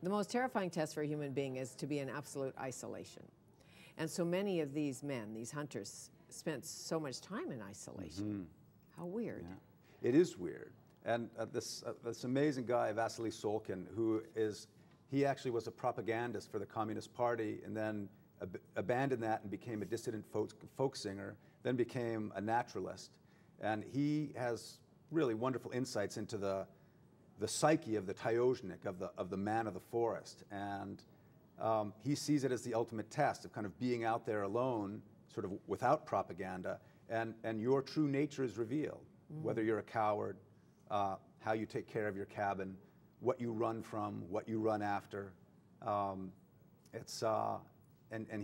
The most terrifying test for a human being is to be in absolute isolation. And so many of these men, these hunters, spent so much time in isolation. How weird. Yeah. It is weird. And this amazing guy, Vasily Solkin, he actually was a propagandist for the Communist Party and then abandoned that and became a dissident folk singer, then became a naturalist. And he has really wonderful insights into the psyche of the Tyozhnik, of the man of the forest. And he sees it as the ultimate test of kind of being out there alone, sort of without propaganda, and your true nature is revealed. Whether you're a coward, how you take care of your cabin, what you run from, what you run after. And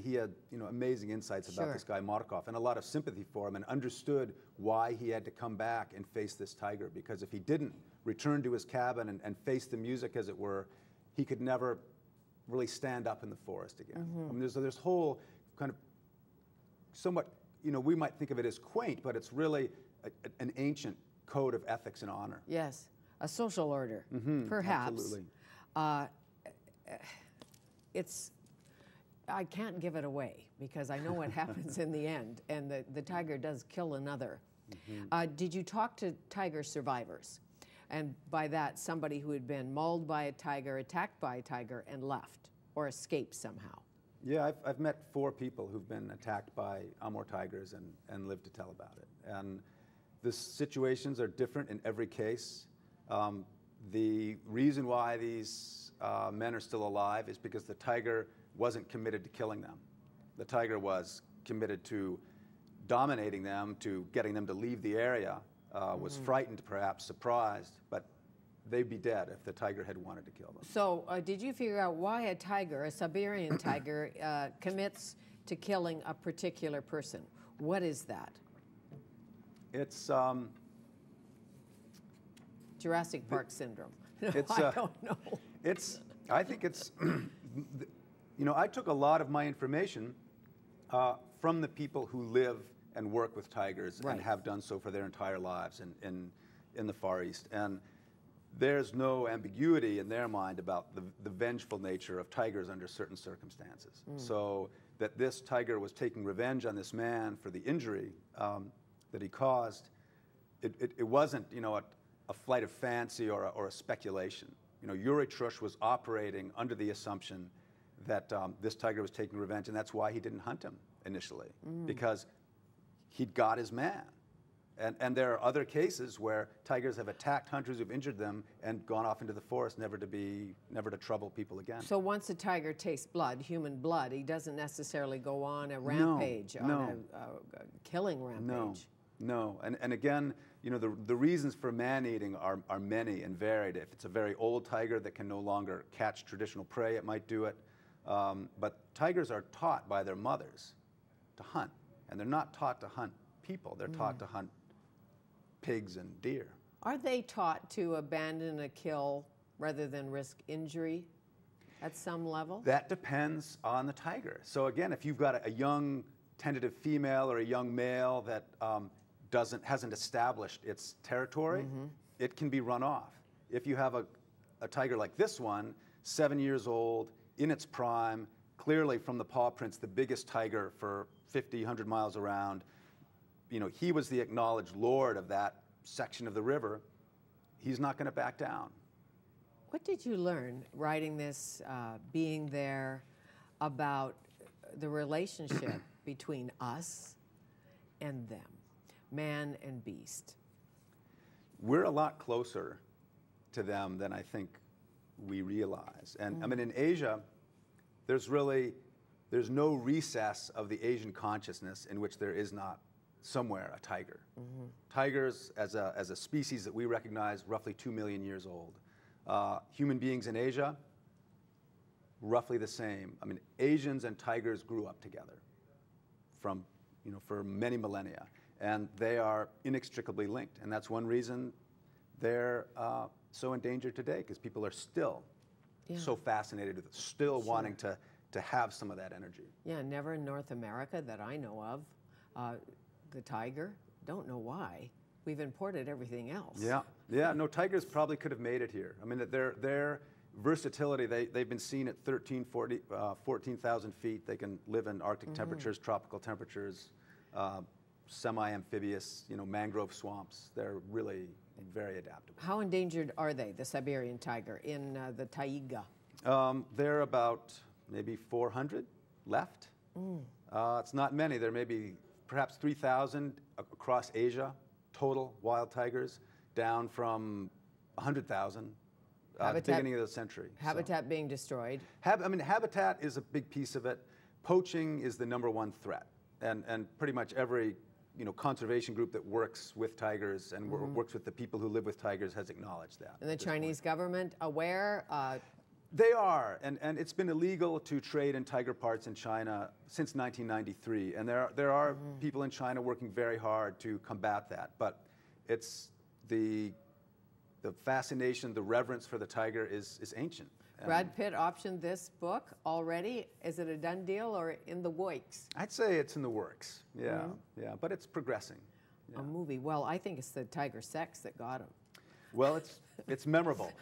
he had amazing insights about this guy Markov, and a lot of sympathy for him, and understood why he had to come back and face this tiger, because if he didn't return to his cabin and face the music, as it were, he could never really stand up in the forest again. I mean, there's this whole kind of somewhat, we might think of it as quaint, but it's really an ancient code of ethics and honor. Yes, a social order, perhaps. Absolutely. I can't give it away because I know what happens in the end, and the tiger does kill another. Did you talk to tiger survivors? And by that, somebody who had been mauled by a tiger, attacked by a tiger, and left, or escaped somehow? Yeah, I've met 4 people who've been attacked by Amur tigers and lived to tell about it. And the situations are different in every case. The reason why these men are still alive is because the tiger wasn't committed to killing them. The tiger was committed to dominating them, to getting them to leave the area, was frightened, perhaps surprised, but they'd be dead if the tiger had wanted to kill them. So did you figure out why a tiger, a Siberian tiger, commits to killing a particular person? What is that? It's Jurassic Park syndrome. No, it's, I don't know. I think it's, I took a lot of my information from the people who live and work with tigers and have done so for their entire lives in the Far East. And there's no ambiguity in their mind about the vengeful nature of tigers under certain circumstances. So that this tiger was taking revenge on this man for the injury that he caused, it wasn't, a flight of fancy or a speculation. Yuri Trush was operating under the assumption that this tiger was taking revenge, and that's why he didn't hunt him initially, because he'd got his man. And there are other cases where tigers have attacked hunters who've injured them and gone off into the forest, never to trouble people again. So once a tiger tastes blood, human blood, he doesn't necessarily go on a rampage, on a killing rampage. No. And again, the reasons for man-eating are many and varied. If it's a very old tiger that can no longer catch traditional prey, it might do it. But tigers are taught by their mothers to hunt, and they're not taught to hunt people. They're taught to hunt pigs and deer. Are they taught to abandon a kill rather than risk injury at some level? That depends on the tiger. So again, if you've got a young tentative female or a young male that hasn't established its territory, it can be run off. If you have a tiger like this one, 7 years old, in its prime, clearly from the paw prints, the biggest tiger for 50, 100 miles around, he was the acknowledged lord of that section of the river. He's not going to back down. What did you learn writing this, being there, about the relationship between us and them, man and beast? We're a lot closer to them than I think we realize. And I mean, in Asia, there's no recess of the Asian consciousness in which there is not somewhere a tiger. Tigers, as a species that we recognize, roughly 2 million years old. Human beings in Asia, roughly the same. I mean, Asians and tigers grew up together for many millennia, and they are inextricably linked. And that's one reason they're so endangered today, because people are still so fascinated with it, still wanting to have some of that energy. Yeah, never in North America that I know of. The tiger, don't know why. We've imported everything else. Yeah. No, tigers probably could have made it here. I mean, they're versatility. They've been seen at 14,000 feet. They can live in Arctic temperatures, tropical temperatures, semi-amphibious, mangrove swamps. They're really very adaptable. How endangered are they, the Siberian tiger, in the taiga? There are about maybe 400 left. It's not many. There may be perhaps 3,000 across Asia, total wild tigers, down from 100,000 at the beginning of the century. Habitat being destroyed. Habitat is a big piece of it. Poaching is the #1 threat. And pretty much every conservation group that works with tigers and works with the people who live with tigers has acknowledged that. And the Chinese government aware? They are, and it's been illegal to trade in tiger parts in China since 1993, and there are people in China working very hard to combat that. But it's the fascination, the reverence for the tiger is ancient. Brad Pitt optioned this book already. Is it a done deal or in the works? I'd say it's in the works. Yeah, yeah, but it's progressing. Yeah. A movie. Well, I think it's the tiger sex that got him. Well, it's memorable.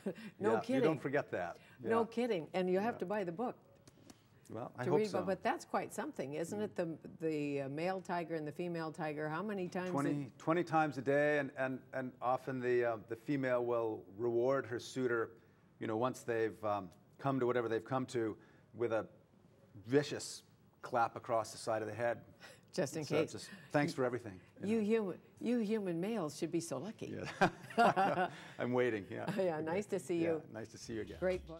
No kidding. You don't forget that. Yeah. No kidding. And you have to buy the book. Well, I hope so. But that's quite something, isn't it? The male tiger and the female tiger, how many times? 20 times a day, and often the female will reward her suitor, once they've come to whatever they've come to, with a vicious clap across the side of the head. Just in case. Just, thanks for everything. You human males should be so lucky. Yeah. I'm waiting, yeah. Yeah, nice to see you. Nice to see you again. Great book.